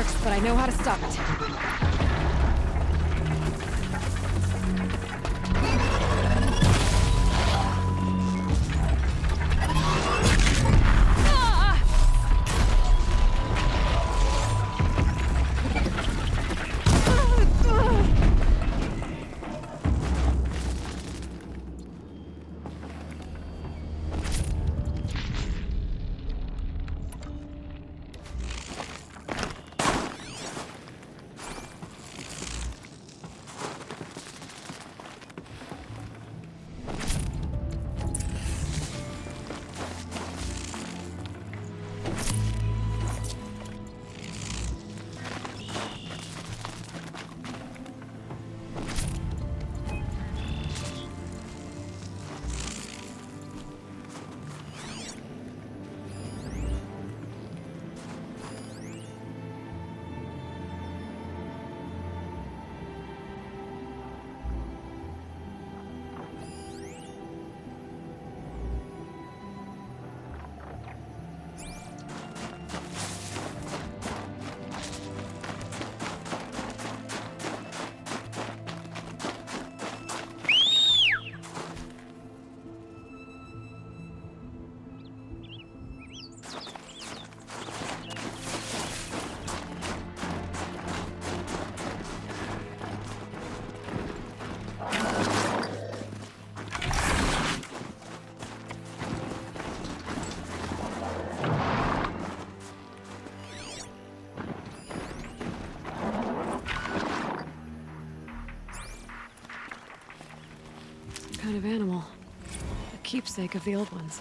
works, but I know how to stop it. Kind of animal. A keepsake of the old ones.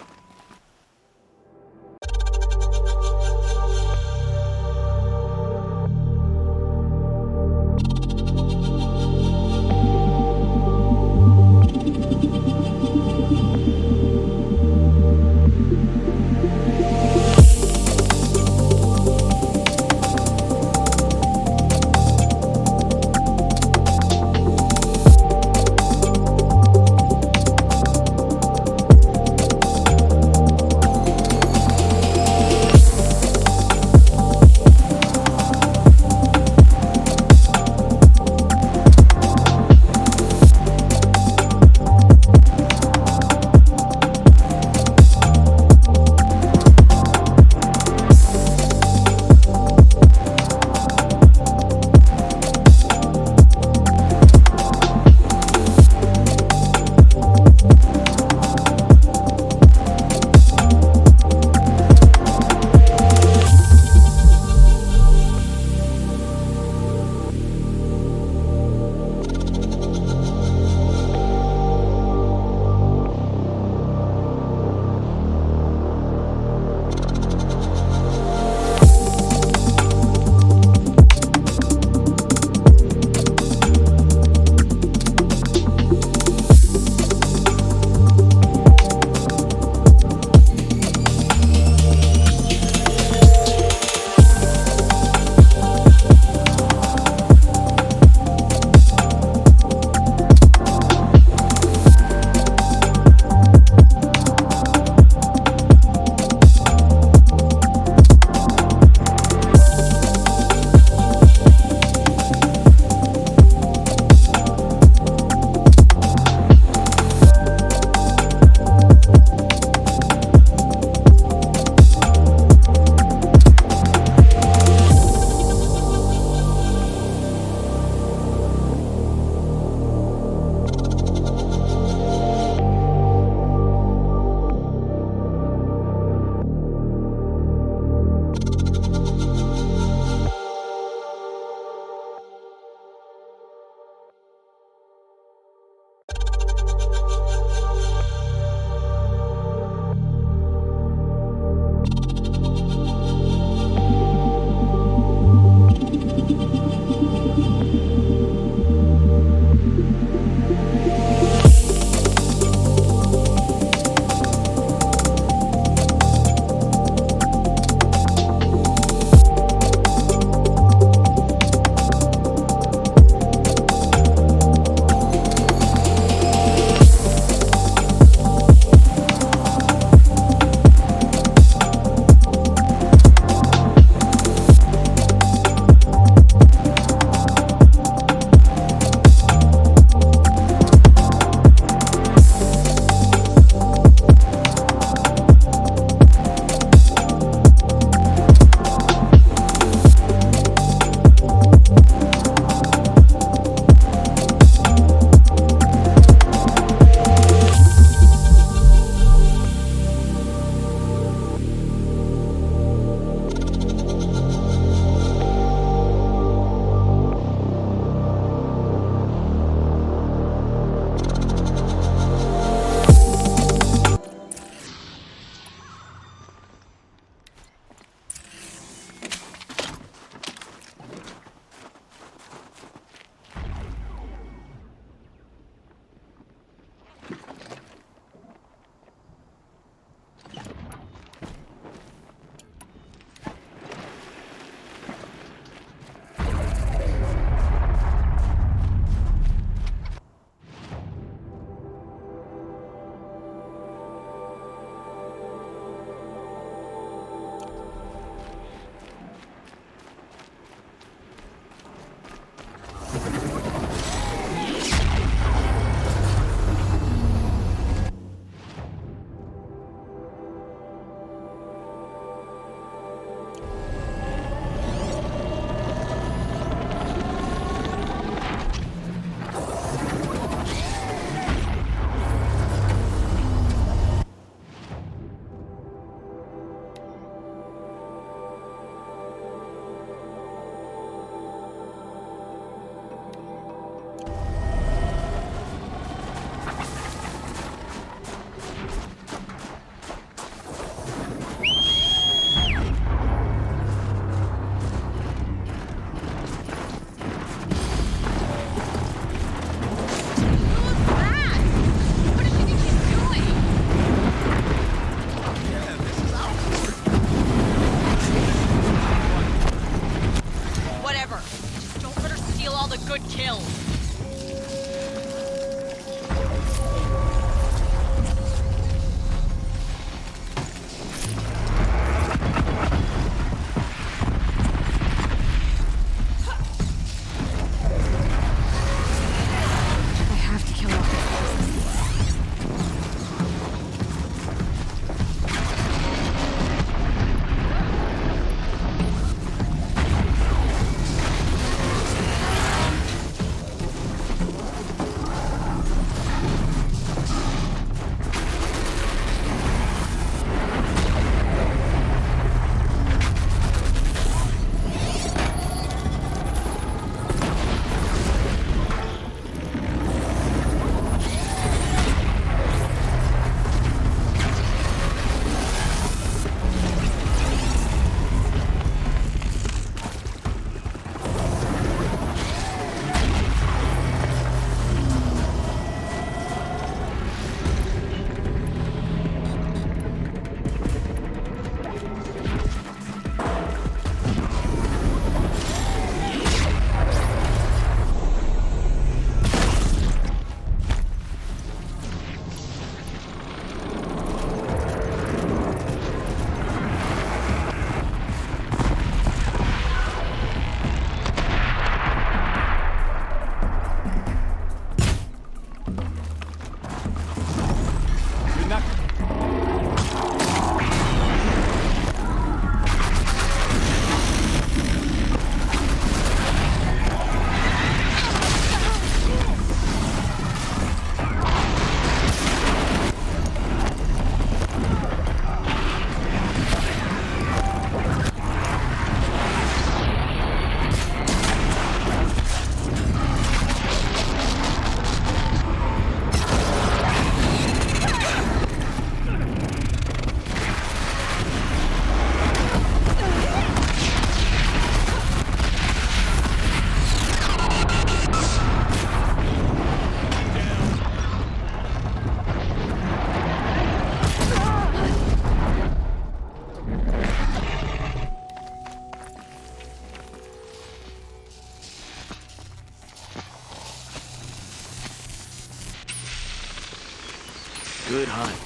Good hunt.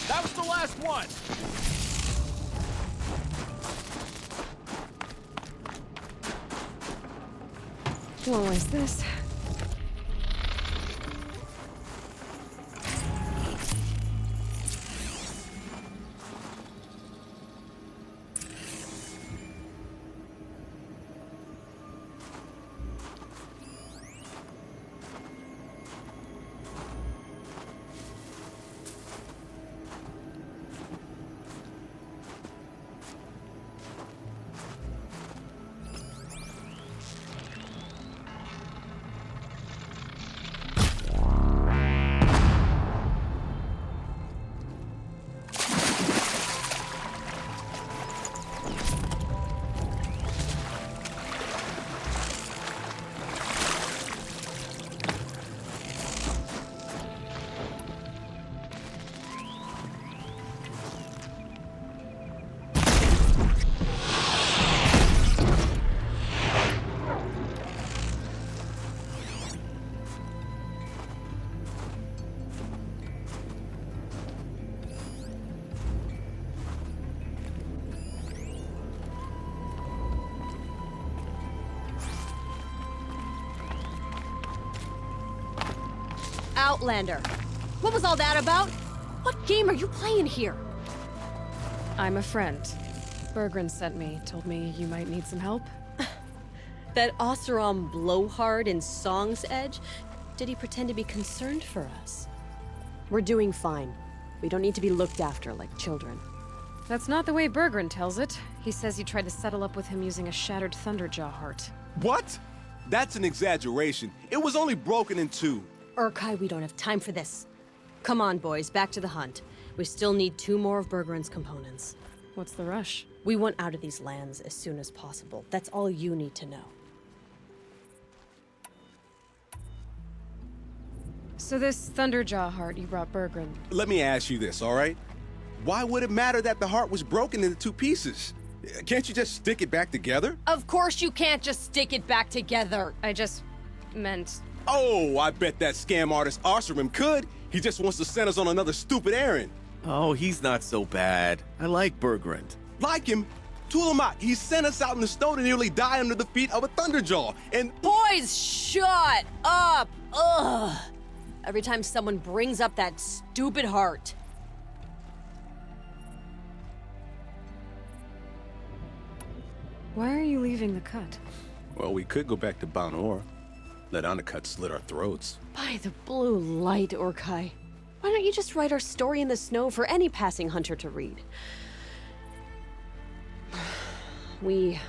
That was the last one! What was this? Outlander. What was all that about? What game are you playing here? I'm a friend. Bergren sent me, told me you might need some help. That Oseram blowhard in Song's Edge? Did he pretend to be concerned for us? We're doing fine. We don't need to be looked after like children. That's not the way Bergren tells it. He says you tried to settle up with him using a shattered Thunderjaw heart. What? That's an exaggeration. It was only broken in two. Urkai, we don't have time for this. Come on, boys, back to the hunt. We still need 2 more of Bergren's components. What's the rush? We want out of these lands as soon as possible. That's all you need to know. So this Thunderjaw heart you brought Bergren. Let me ask you this, all right? Why would it matter that the heart was broken into 2 pieces? Can't you just stick it back together? Of course you can't just stick it back together. I just meant... Oh, I bet that scam artist Arsarim could. He just wants to send us on another stupid errand. Oh, he's not so bad. I like Bergren. Like him, Tulamak, he sent us out in the snow to nearly die under the feet of a Thunderjaw, and... Boys, shut up! Ugh! Every time someone brings up that stupid heart. Why are you leaving the cut? Well, we could go back to Banor. Let Undercut slit our throats. By the blue light, Urkai. Why don't you just write our story in the snow for any passing hunter to read? We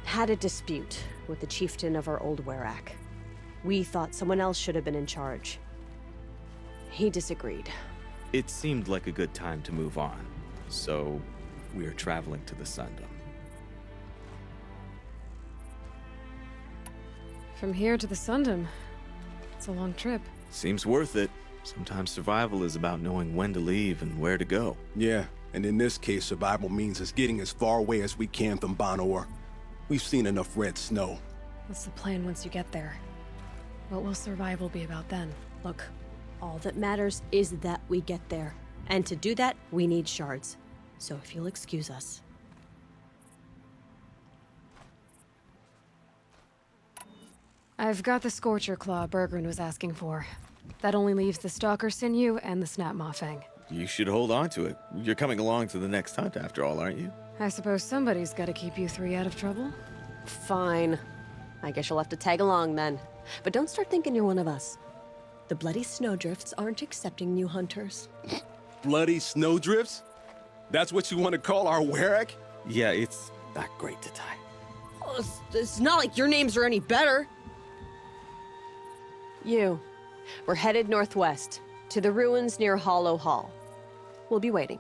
had a dispute with the chieftain of our old Werak. We thought someone else should have been in charge. He disagreed. It seemed like a good time to move on, so we are traveling to the Sundom. From here to the Sundom. It's a long trip. Seems worth it. Sometimes survival is about knowing when to leave and where to go. Yeah, and in this case, survival means us getting as far away as we can from Banor. We've seen enough red snow. What's the plan once you get there? What will survival be about then? Look, all that matters is that we get there. And to do that, we need shards. So if you'll excuse us. I've got the Scorcher Claw Bergren was asking for. That only leaves the Stalker Sinew and the Snap Maw Fang. You should hold on to it. You're coming along to the next hunt after all, aren't you? I suppose somebody's gotta keep you 3 out of trouble. Fine. I guess you'll have to tag along then. But don't start thinking you're one of us. The bloody snowdrifts aren't accepting new hunters. Bloody snowdrifts? That's what you want to call our Werak? Yeah, it's not great to tie. Oh, it's not like your names are any better. We're headed northwest, to the ruins near Hollow Hall. We'll be waiting.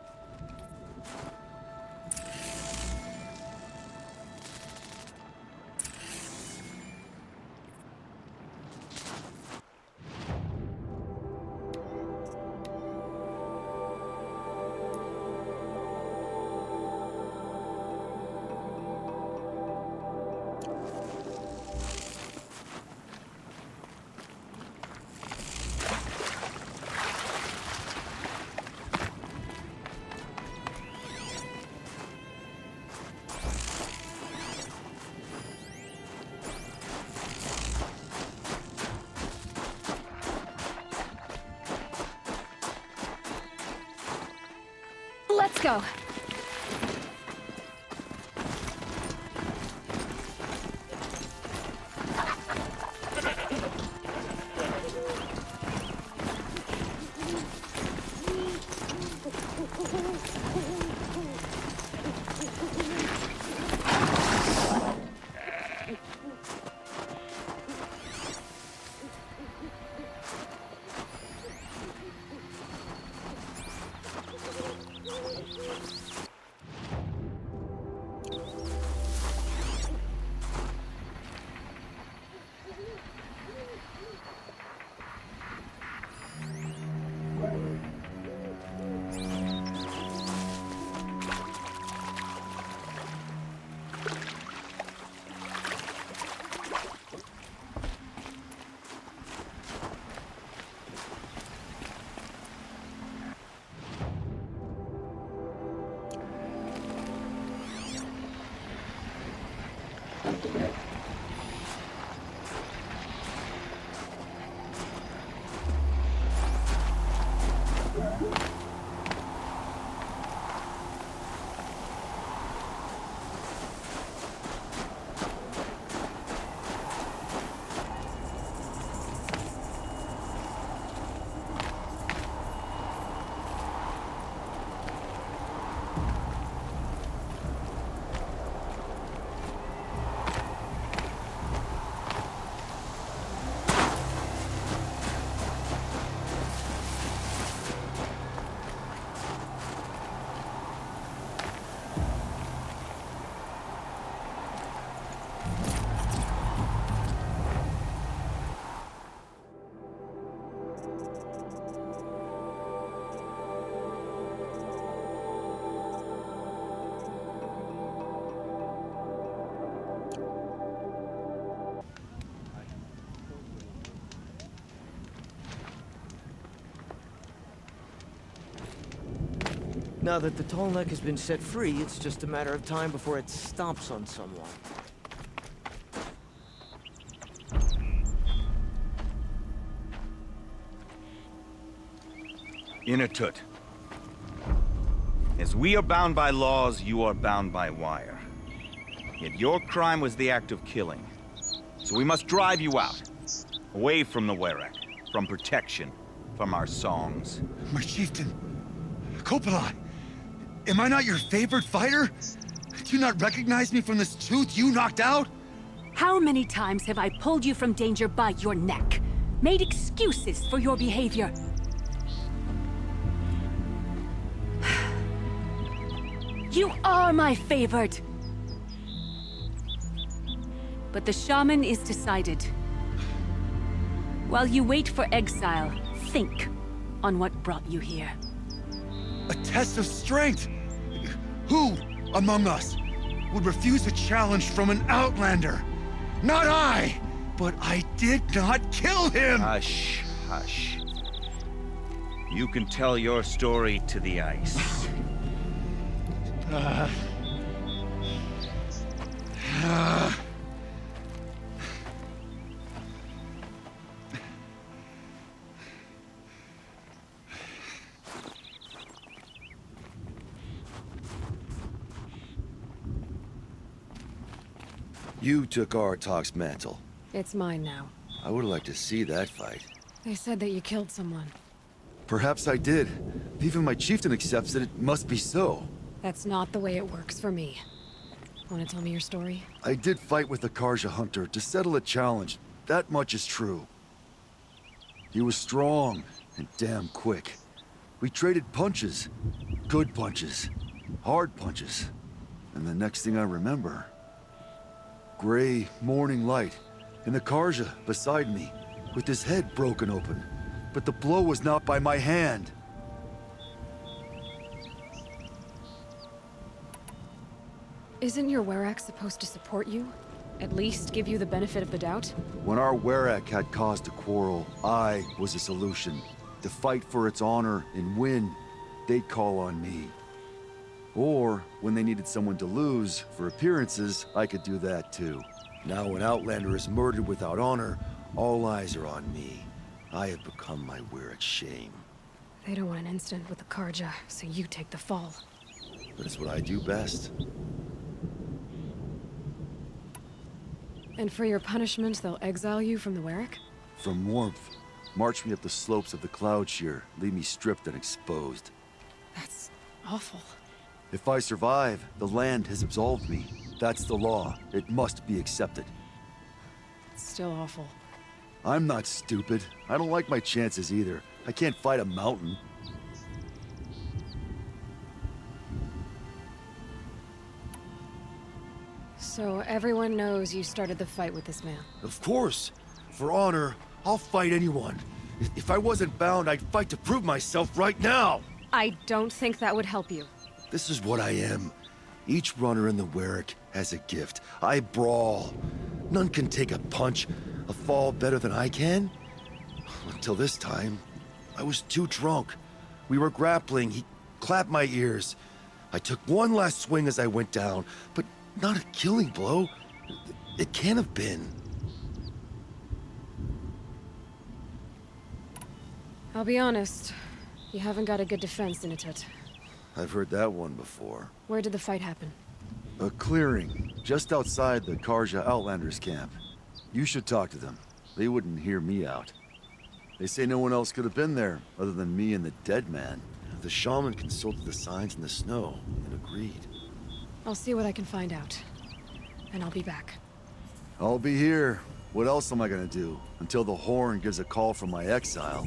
Let's go. Now that the tall neck has been set free, it's just a matter of time before it stomps on someone. Inatut. As we are bound by laws, you are bound by wire. Yet your crime was the act of killing. So we must drive you out. Away from the Werak, from protection, from our songs. My chieftain, Kopalai, am I not your favorite fighter? Do you not recognize me from this tooth you knocked out? How many times have I pulled you from danger by your neck? Made excuses for your behavior? You are my favorite! But the shaman is decided. While you wait for exile, think on what brought you here. A test of strength! Who among us would refuse a challenge from an outlander? Not I! But I did not kill him! Hush, hush. You can tell your story to the ice. You took Aratak's mantle. It's mine now. I would like to see that fight. They said that you killed someone. Perhaps I did. If even my chieftain accepts it, it must be so. That's not the way it works for me. Want to tell me your story? I did fight with the Karja hunter to settle a challenge. That much is true. He was strong and damn quick. We traded punches. Good punches. Hard punches. And the next thing I remember... gray morning light, and the Karja beside me, with his head broken open. But the blow was not by my hand. Isn't your Werak supposed to support you? At least give you the benefit of the doubt? When our Werak had cause to quarrel, I was a solution. To fight for its honor and win, they'd call on me. Or, when they needed someone to lose, for appearances, I could do that too. Now an Outlander is murdered without honor, all eyes are on me. I have become my Werak's shame. They don't want an incident with the Karja, so you take the fall. But it's what I do best. And for your punishment, they'll exile you from the Werak? From warmth, march me up the slopes of the Cloud Shear, leave me stripped and exposed. That's awful. If I survive, the land has absolved me. That's the law. It must be accepted. It's still awful. I'm not stupid. I don't like my chances either. I can't fight a mountain. So everyone knows you started the fight with this man? Of course. For honor, I'll fight anyone. If I wasn't bound, I'd fight to prove myself right now! I don't think that would help you. This is what I am. Each runner in the Werak has a gift. I brawl. None can take a punch, a fall better than I can. Until this time, I was too drunk. We were grappling. He clapped my ears. I took one last swing as I went down, but not a killing blow. It can't have been. I'll be honest. You haven't got a good defense, Inatut. I've heard that one before. Where did the fight happen? A clearing, just outside the Karja Outlanders camp. You should talk to them. They wouldn't hear me out. They say no one else could have been there, other than me and the dead man. The shaman consulted the signs in the snow, and agreed. I'll see what I can find out. And I'll be back. I'll be here. What else am I gonna do? Until the Horn gives a call from my exile.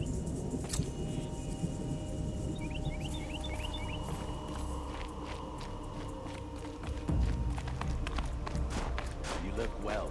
You look well.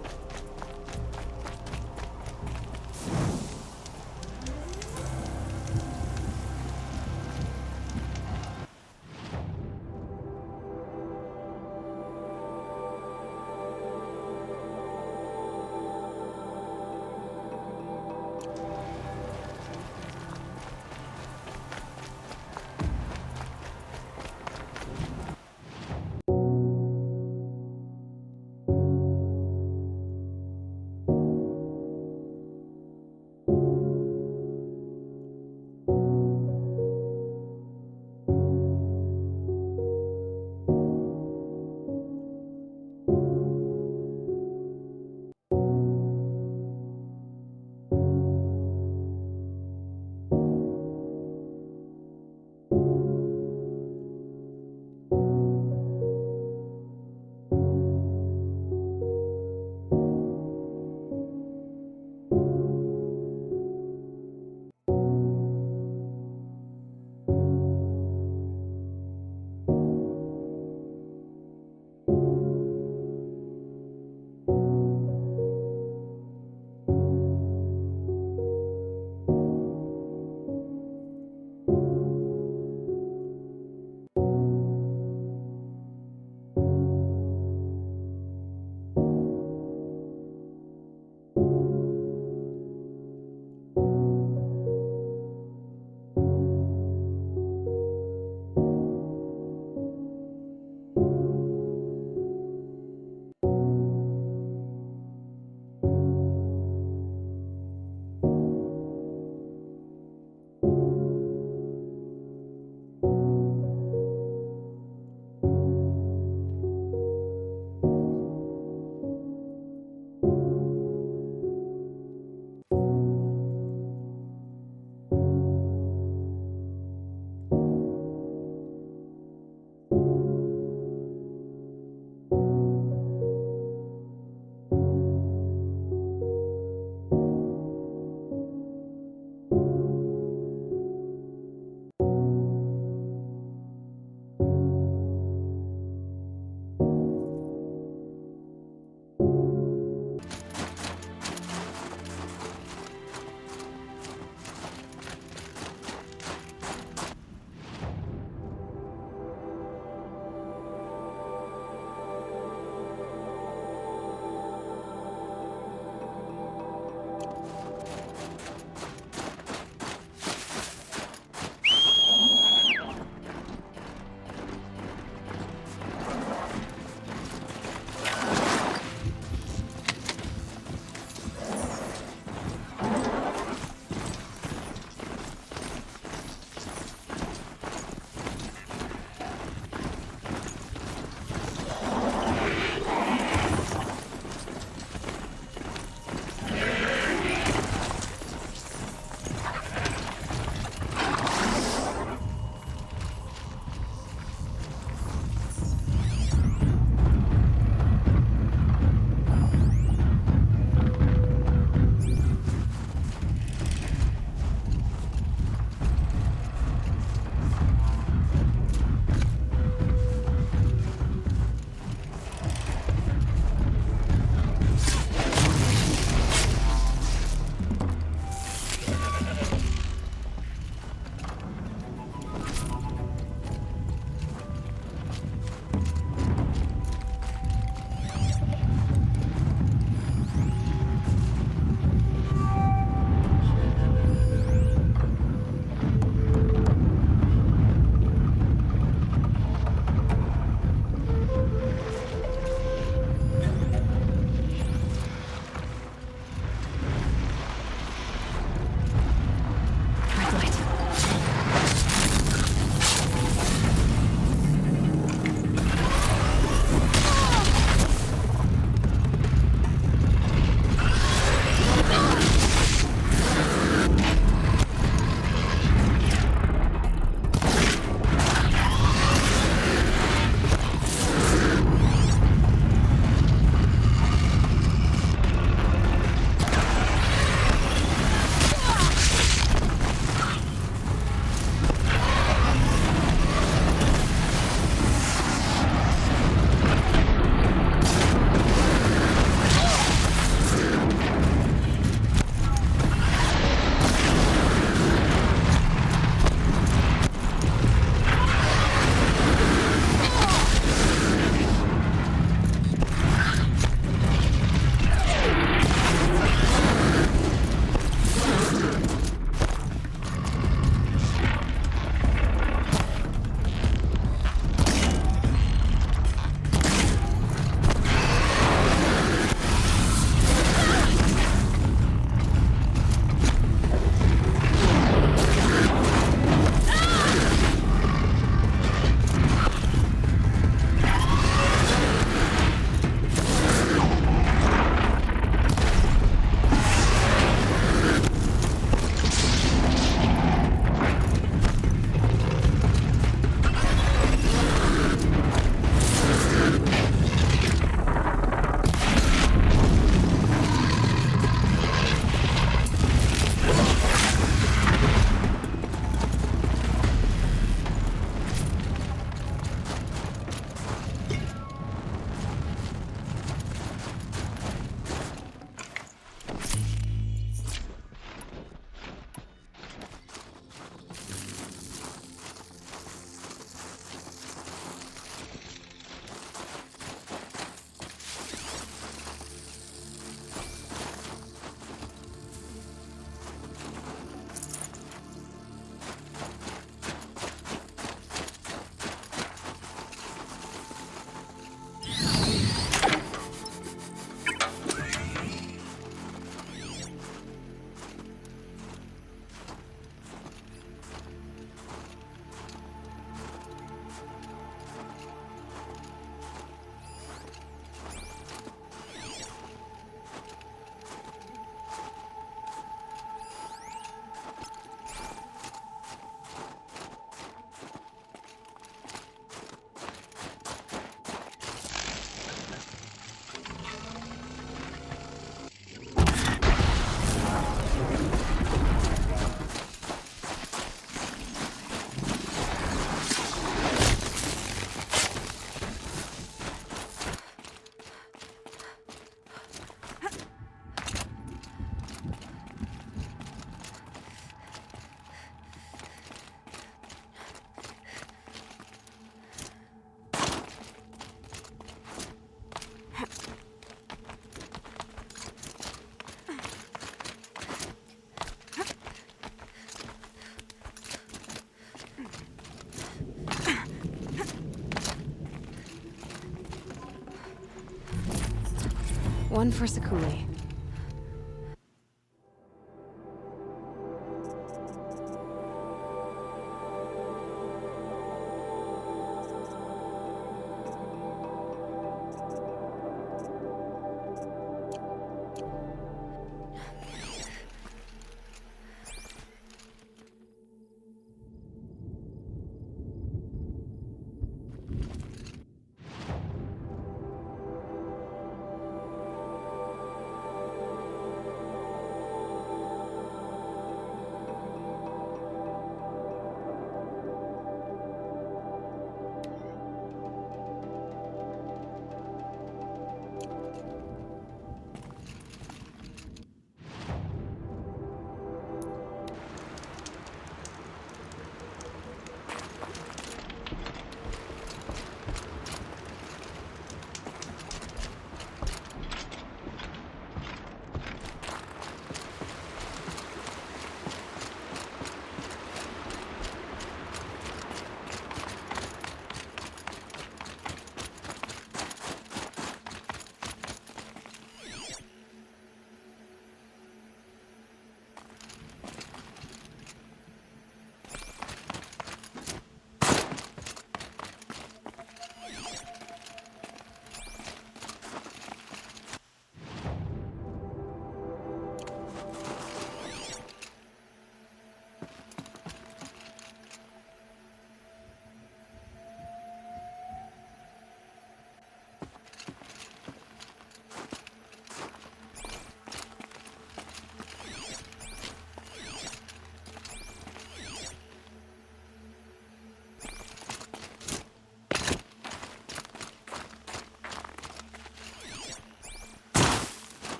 one for Sakuli.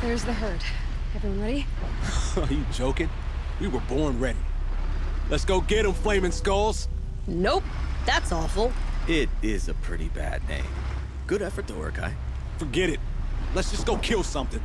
There's the herd. Everyone ready? Are you joking? We were born ready. Let's go get them, flaming skulls. Nope, that's awful. It is a pretty bad name. Good effort though, Urkai. Forget it. Let's just go kill something.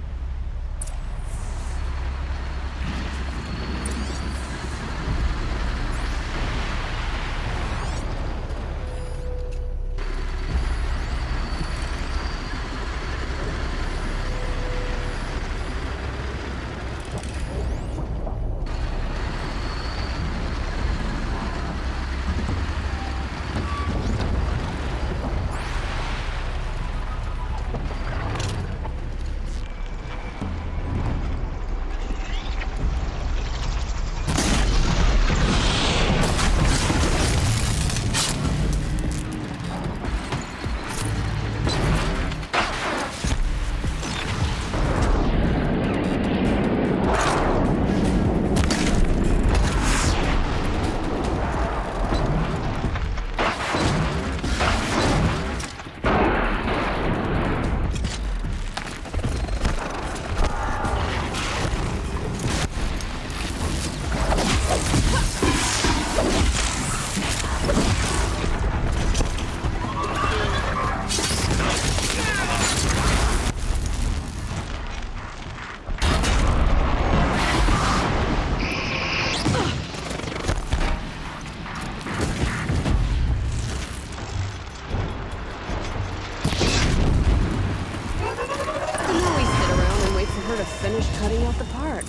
finish cutting out the part.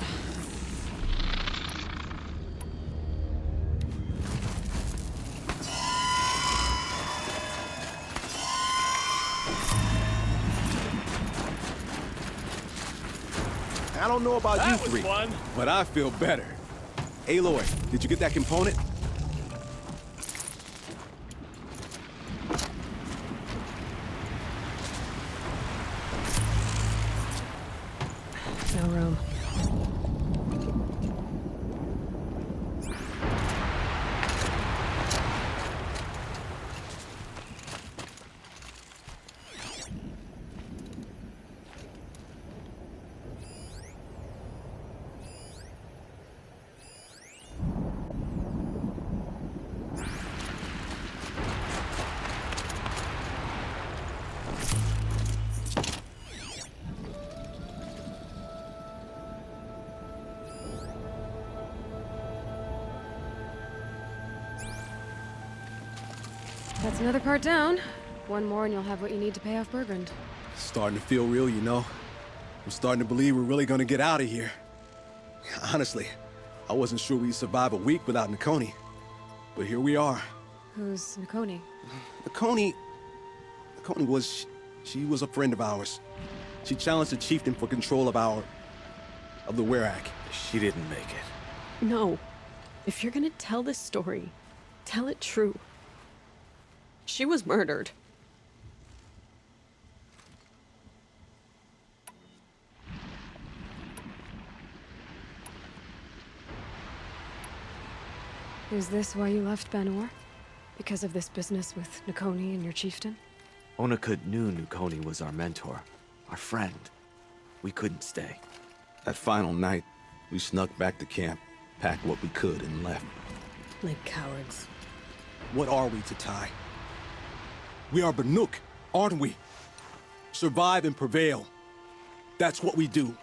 I don't know about you That was three, fun. but I feel better. Aloy, did you get that component? No room. That's another part down. One more and you'll have what you need to pay off Burgund. Starting to feel real, you know. I'm starting to believe we're really gonna get out of here. Honestly, I wasn't sure we'd survive a week without Nakoni. But here we are. Who's Nakoni? Nakoni was... she was a friend of ours. She challenged the chieftain for control of the Werak. She didn't make it. No. If you're gonna tell this story, tell it true. She was murdered. Is this why you left Banor? Because of this business with Nakoni and your chieftain? Inatut knew Nakoni was our mentor, our friend. We couldn't stay. That final night, we snuck back to camp, packed what we could, and left. Like cowards. What are we to Ty? We are Banuk, aren't we? Survive and prevail. That's what we do.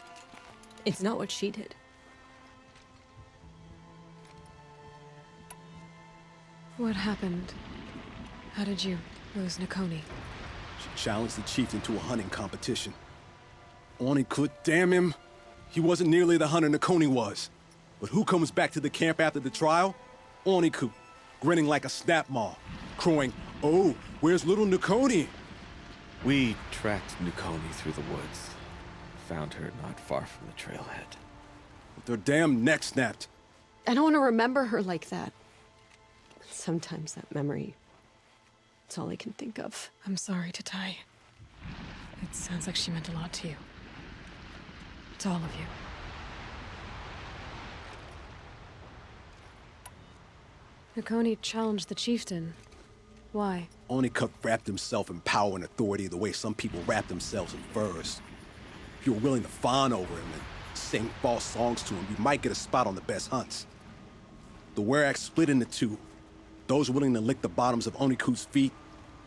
It's not what she did. What happened? How did you lose Nakoni? She challenged the chieftain to a hunting competition. Inatut, damn him. He wasn't nearly the hunter Nakoni was. But who comes back to the camp after the trial? Inatut, grinning like a snap maw, crowing, "Oh, where's little Nakoni?" We tracked Nakoni through the woods. Found her not far from the trailhead. With their damn neck snapped. I don't want to remember her like that. Sometimes that memory, it's all I can think of. I'm sorry to Ty. It sounds like she meant a lot to you. To all of you. Nakoni challenged the chieftain. Why? Inatut wrapped himself in power and authority the way some people wrap themselves in furs. If you were willing to fawn over him and sing false songs to him, you might get a spot on the best hunts. The Werak split into two. Those willing to lick the bottoms of Inatut's feet,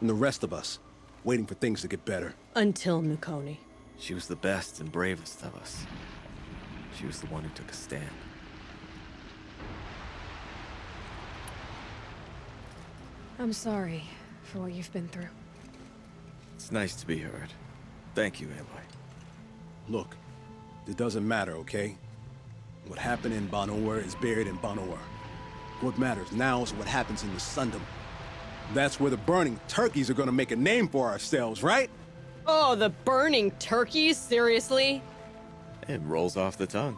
and the rest of us, waiting for things to get better. Until Nakoni. She was the best and bravest of us. She was the one who took a stand. I'm sorry for what you've been through. It's nice to be heard. Thank you, Aloy. Look, it doesn't matter, okay? What happened in Banor is buried in Banor. What matters now is what happens in the Sundom. That's where the burning turkeys are gonna make a name for ourselves, right? Oh, the burning turkeys? Seriously? It rolls off the tongue.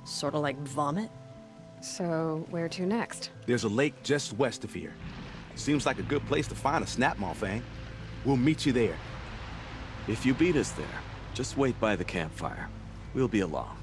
Sort of like vomit? So, where to next? There's a lake just west of here. Seems like a good place to find a snapmaw fang. We'll meet you there. If you beat us there, just wait by the campfire. We'll be along.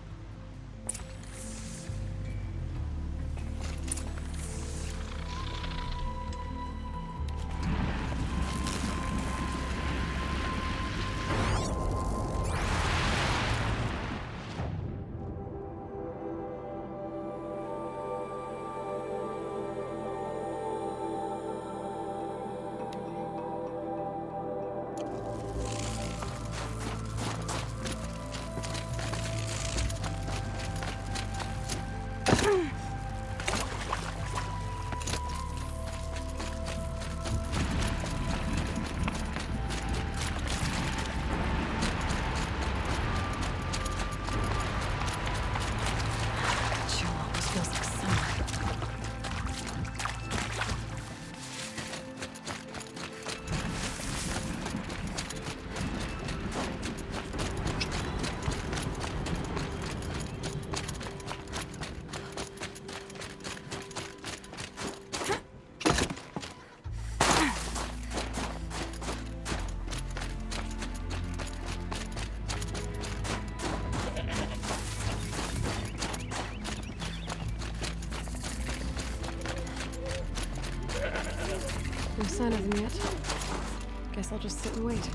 sign of them yet. Guess I'll just sit and wait.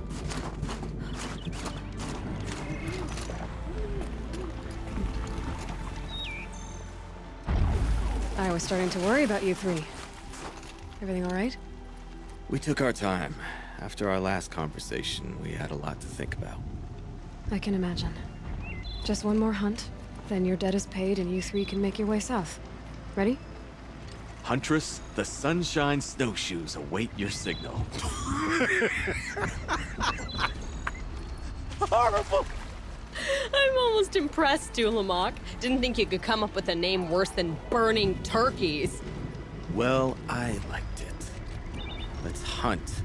I was starting to worry about you three. Everything all right? We took our time. After our last conversation, we had a lot to think about. I can imagine. Just one more hunt, then your debt is paid and you three can make your way south. Ready? Huntress, the Sunshine Snowshoes await your signal. Horrible! I'm almost impressed, Dulamok. Didn't think you could come up with a name worse than burning turkeys. Well, I liked it. Let's hunt.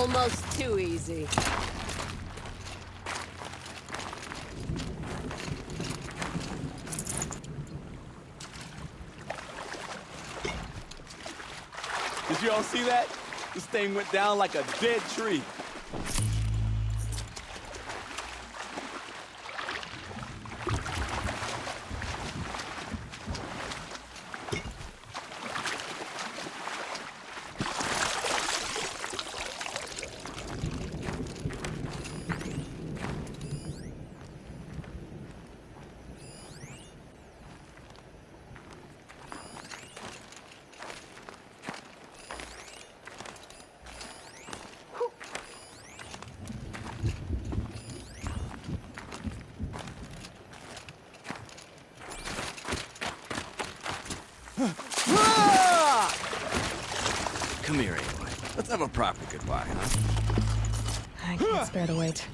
almost too easy. Did you all see that? This thing went down like a dead tree. Come here, Aloy. Let's have a proper goodbye, huh? I can't spare the wait.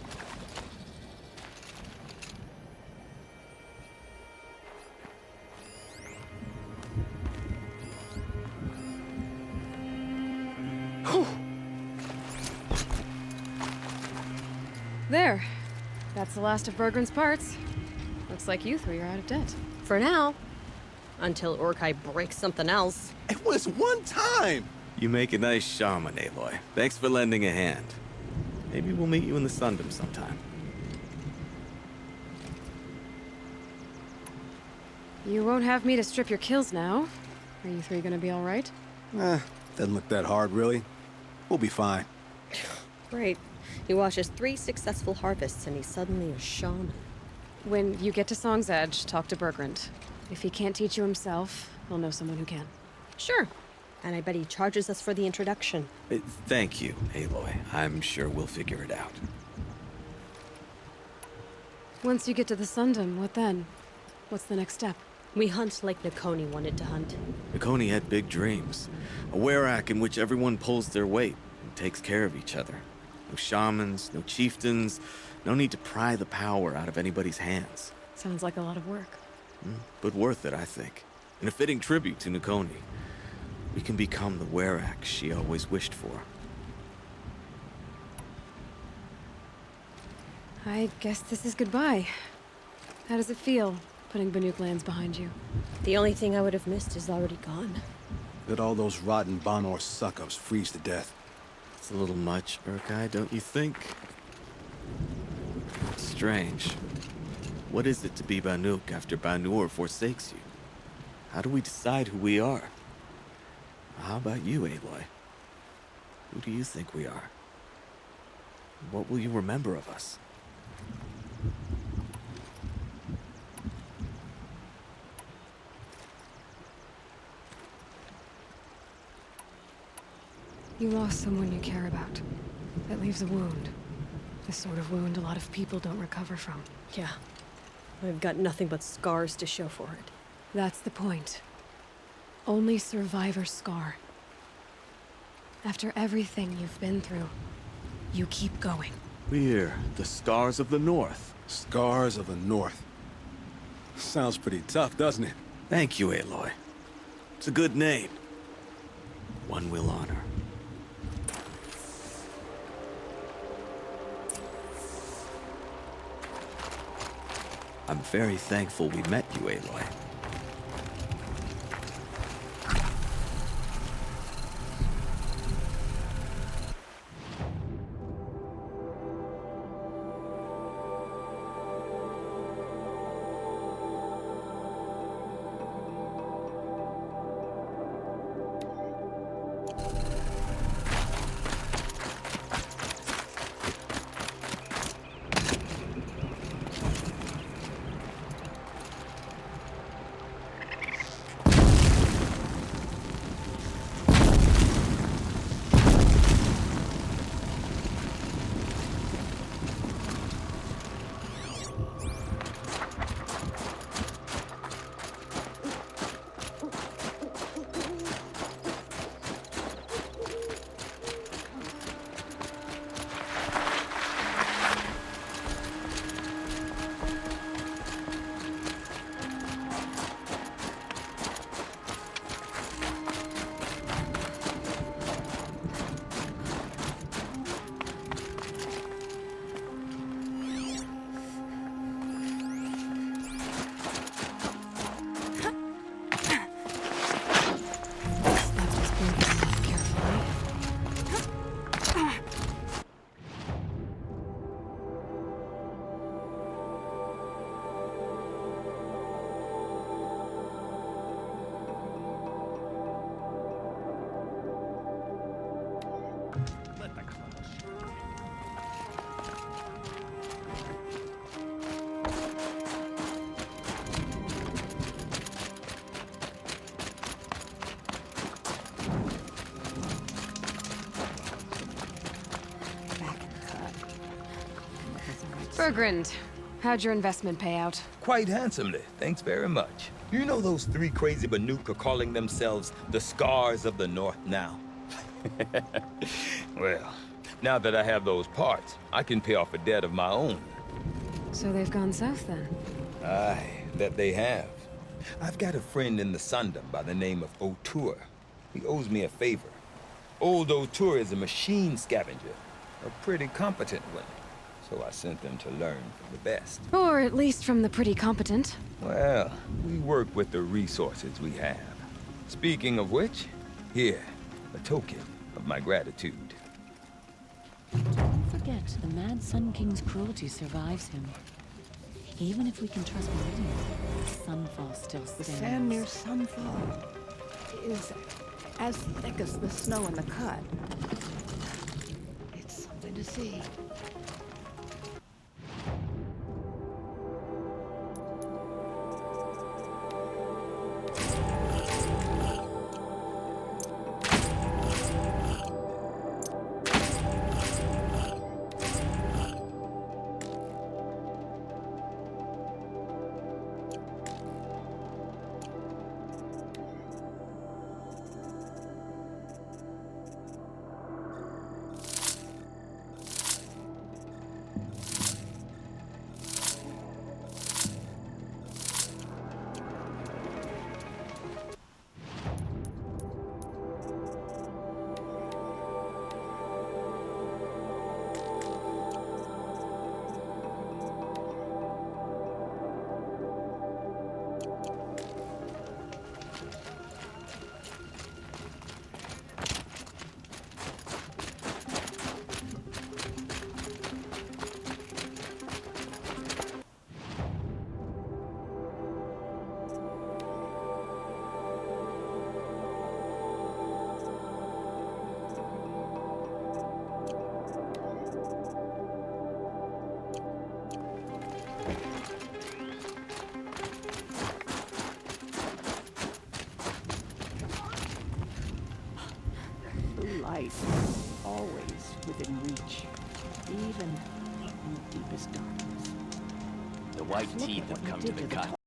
There. That's the last of Bergren's parts. Looks like you three are out of debt. For now. Until Urkai breaks something else. It was one time! You make a nice shaman, Aloy. Thanks for lending a hand. Maybe we'll meet you in the Sundom sometime. You won't have me to strip your kills now. Are you three gonna be all right? Doesn't look that hard, really. We'll be fine. Great. He watches 3 successful harvests and he's suddenly a shaman. When you get to Song's Edge, talk to Bergrund. If he can't teach you himself, he'll know someone who can. Sure. And I bet he charges us for the introduction. Thank you, Aloy. I'm sure we'll figure it out. Once you get to the Sundom, what then? What's the next step? We hunt like Nakoni wanted to hunt. Nakoni had big dreams. A werak in which everyone pulls their weight and takes care of each other. No shamans, no chieftains, no need to pry the power out of anybody's hands. Sounds like a lot of work. But worth it, I think. And a fitting tribute to Nakoni. We can become the werak she always wished for. I guess this is goodbye. How does it feel, putting Banuk lands behind you? The only thing I would have missed is already gone. Let all those rotten Banor suck-ups freeze to death. It's a little much, Urkai, don't you think? It's strange. What is it to be Banuk after Banur forsakes you? How do we decide who we are? How about you, Aloy? Who do you think we are? What will you remember of us? You lost someone you care about. That leaves a wound. The sort of wound a lot of people don't recover from. Yeah. I've got nothing but scars to show for it. That's the point. Only survivor's scar. After everything you've been through, you keep going. We're the Scars of the North. Scars of the North. Sounds pretty tough, doesn't it? Thank you, Aloy. It's a good name. One we'll honor. I'm very thankful we met you, Aloy. Bergrand, how'd your investment pay out? Quite handsomely, thanks very much. You know those three crazy Banuk are calling themselves the Scars of the North now? Well, now that I have those parts, I can pay off a debt of my own. So they've gone south then? Aye, that they have. I've got a friend in the Sundom by the name of O'Toole. He owes me a favor. Old O'Toole is a machine scavenger, a pretty competent one. So I sent them to learn from the best. Or at least from the pretty competent. Well, we work with the resources we have. Speaking of which, here, a token of my gratitude. Don't forget, the Mad Sun King's cruelty survives him. Even if we can trust Meridian, Sunfall still stands. The sand near Sunfall is as thick as the snow in the cut. It's something to see. Light, always within reach, even in the deepest darkness. The white teeth have come to the cut.